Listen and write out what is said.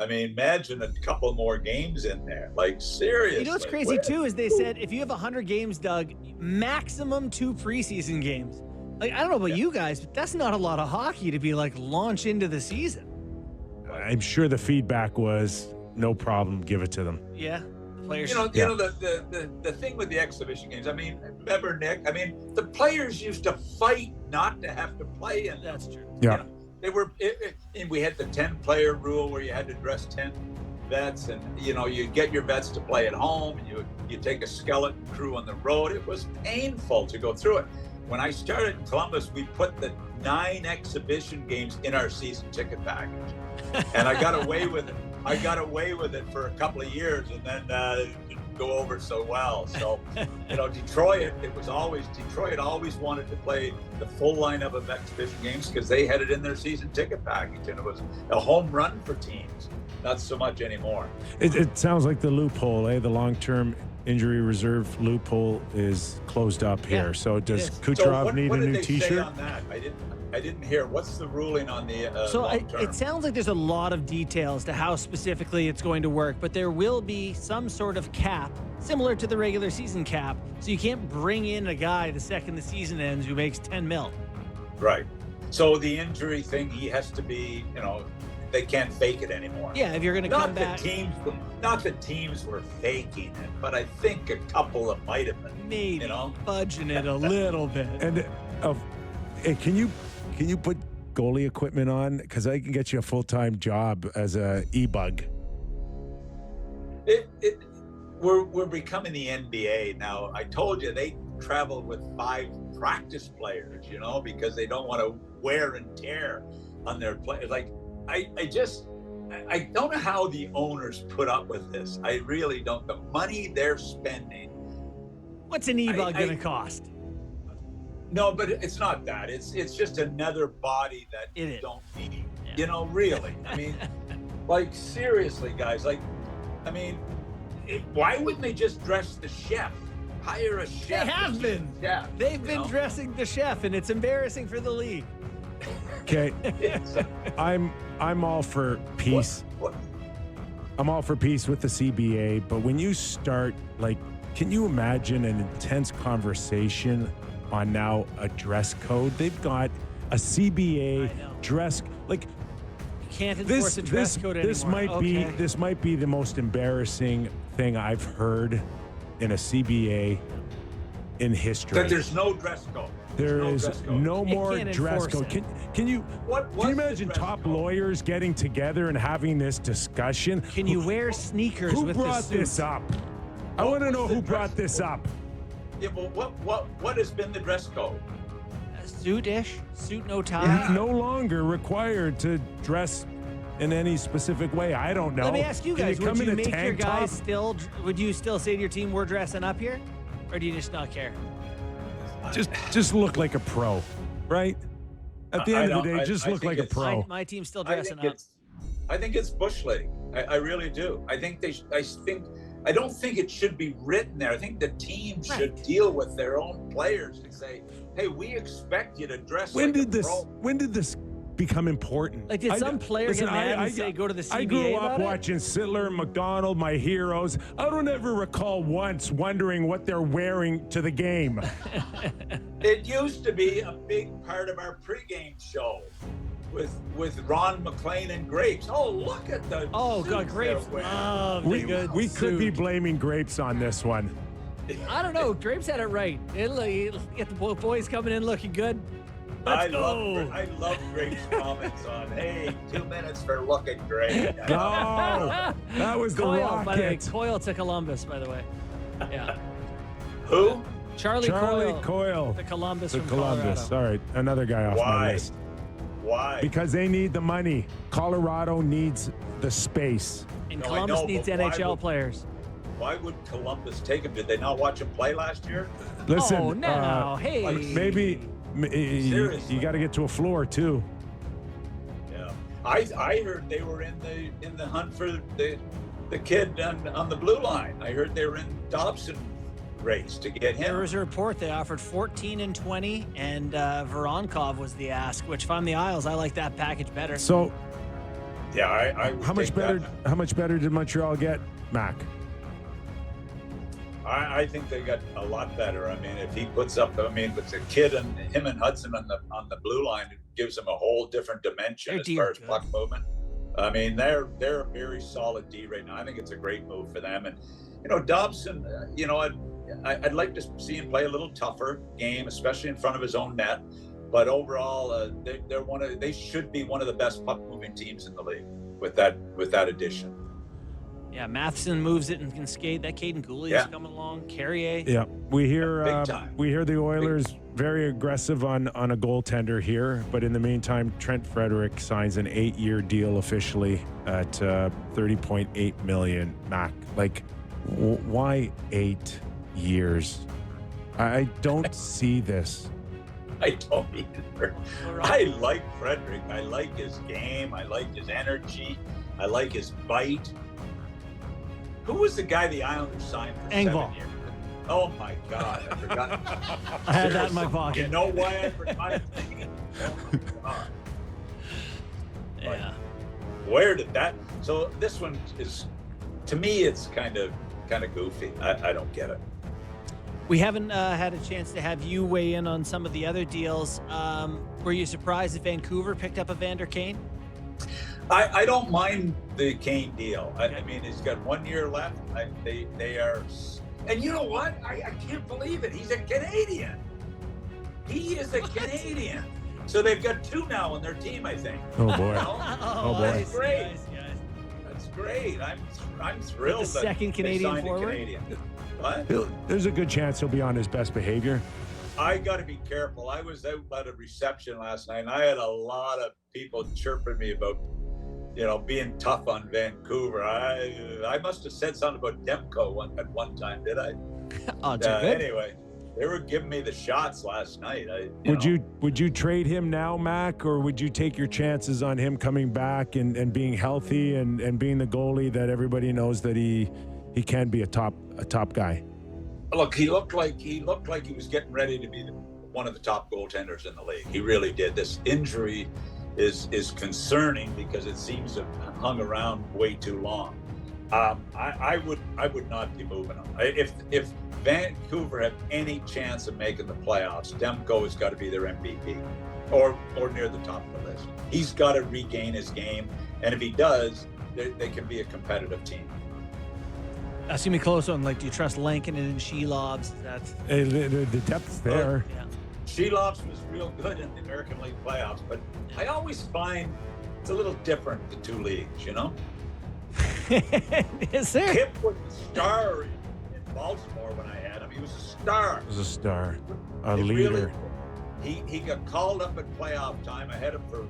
I mean, imagine a couple more games in there. Like, seriously. You know what's crazy too is they said if you have 100 games, Doug, maximum 2 preseason games. Like, I don't know about you guys, but that's not a lot of hockey to be like launch into the season. I'm sure the feedback was no problem. Give it to them. Yeah, the players. You know the thing with the exhibition games. I mean, remember, Nick? I mean, the players used to fight not to have to play in them. That's true. Yeah. You know, they were, and we had the 10-player rule where you had to dress 10 vets, and you know, you get your vets to play at home, and you take a skeleton crew on the road. It was painful to go through it. When I started in Columbus, we put the 9 exhibition games in our season ticket package, and I got away with it. I got away with it for a couple of years, and then it didn't go over so well. So, you know, Detroit always wanted to play the full lineup of exhibition games because they had it in their season ticket package, and it was a home run for teams. Not so much anymore. It sounds like the loophole, the long-term injury reserve loophole is closed up here. Yeah, so does Kucherov So need a what did new they T-shirt? say on that? I didn't hear. What's the ruling on the long-term? It sounds like there's a lot of details to how specifically it's going to work, but there will be some sort of cap similar to the regular season cap. So you can't bring in a guy the second the season ends who makes 10 mil. Right. So the injury thing, he has to be, you know, they can't fake it anymore. Yeah, if you're going to come back. Not that teams were faking it, but I think a couple of might have been. Maybe you know? fudging it a little bit. And hey, can you put goalie equipment on? Because I can get you a full-time job as a e-bug. We're becoming the NBA now. I told you they travel with 5 practice players, you know, because they don't want to wear and tear on their players. Like, I don't know how the owners put up with this. I really don't. The money they're spending. What's an e-bug going to cost? No, but it's not that. It's just another body that you don't need. Yeah. You know, really. I mean, like, seriously, guys. Like, I mean, why wouldn't they just dress the chef? Hire a chef. They have been. Yeah. They've been dressing the chef, and it's embarrassing for the league. Okay. I'm all for peace. What? I'm all for peace with the CBA, but when you start, like, can you imagine an intense conversation on now a dress code? They've got a CBA dress, like, you can't enforce a dress code anymore. This might be the most embarrassing thing I've heard in a CBA in history. That there's no dress code. There is no more dress code. Can you imagine top lawyers getting together and having this discussion? Can you wear sneakers with the suit? Who brought this up? I want to know who brought this up. Yeah, well, what has been the dress code? Suit-ish, suit no tie. Yeah. No longer required to dress in any specific way. I don't know. Let me ask you guys: would you make your guys top? still? Would you still say to your team, "We're dressing up here," or do you just not care? Just look like a pro, right? At the end of the day, just look like a pro. My team's still dressing up. I think it's bush league. I really do. I don't think it should be written there. I think the team should deal with their own players and say, "Hey, we expect you to dress like a pro." When did this become important? Like, did some player get mad and say, "Go to the CBA"? I grew up watching Sittler and McDonald, my heroes. I don't ever recall once wondering what they're wearing to the game. It used to be a big part of our pregame show with Ron McLean and Grapes. Oh, look at the God, Grapes. We could be blaming Grapes on this one. I don't know. Grapes had it right. It'll get the boys coming in looking good. I love Grape's comments on, "Hey, 2 minutes for looking great." Oh, that was the Coyle, Rocket. by the way, Coyle to Columbus, by the way. Yeah. Who? Charlie Coyle. The Columbus from Columbus. Colorado. All right, another guy off my list. Why? Because they need the money. Colorado needs the space. And Columbus needs NHL players. Why would Columbus take him? Did they not watch him play last year? Listen, hey. Maybe you got to get to a floor too. Yeah, I heard they were in the hunt for the kid on the blue line. I heard they were in Dobson race to get him. There was a report they offered 14 and 20, and Voronkov was the ask. Which, if I'm the Isles, I like that package better. So, Yeah, I would How much take better? that. How much better did Montreal get, Mac? I think they got a lot better. I mean, if he puts up, I mean, with the kid and him and Hudson on the blue line, it gives them a whole different dimension Their as D far are as good. puck movement. I mean, they're a very solid D right now. I think it's a great move for them. And Dobson, I'd like to see him play a little tougher game, especially in front of his own net. But overall, they should be one of the best puck moving teams in the league with that addition. Yeah, Matheson moves it and can skate. That Caden Gooley is coming along. Carrier. Yeah, we Big hear time. the Oilers very aggressive on a goaltender here, but in the meantime, Trent Frederick signs an 8-year deal officially at $30.8 million. Mac, like, why 8 years? I don't see this. I don't either. I like Frederick. I like his game. I like his energy. I like his bite. Who was the guy the Islanders signed for Engvall. 7 years? Oh my God, I forgot. I had that in my pocket. You know why I forgot his name? Oh my God. Yeah. Where did that? So this one is, to me, it's kind of goofy. I don't get it. We haven't had a chance to have you weigh in on some of the other deals. Were you surprised that Vancouver picked up Evander Kane? I don't mind the Kane deal. I mean, he's got 1 year left. They are, and you know what? I can't believe it. He's a Canadian. He is a Canadian. So they've got 2 now on their team, I think. Oh boy. Oh, boy. That's great. Nice. That's great. I'm thrilled. The that second they Canadian signed a forward? Canadian. What? There's a good chance he'll be on his best behavior. I got to be careful. I was out at a reception last night, and I had a lot of people chirping me about, being tough on Vancouver. I must have said something about Demko at one time, did I? Odds are good. Anyway, they were giving me the shots last night. Would you trade him now, Mac, or would you take your chances on him coming back and being healthy and being the goalie that everybody knows that he can be a top guy? Look, he looked like he was getting ready to be one of the top goaltenders in the league. He really did. This injury is concerning because it seems to have hung around way too long. I would not be moving him. If Vancouver have any chance of making the playoffs, Demko has got to be their MVP or near the top of the list. He's got to regain his game, and if he does, they can be a competitive team. That's gonna be close one. Like, do you trust Lankinen and Shelovs? The depth's there. Yeah. Shelovs was real good in the American League playoffs, but I always find it's a little different, the 2 leagues, Is there? Kip was a star in Baltimore when I had him. He was a star. He was a star, a It leader. Really, he got called up at playoff time. I had him for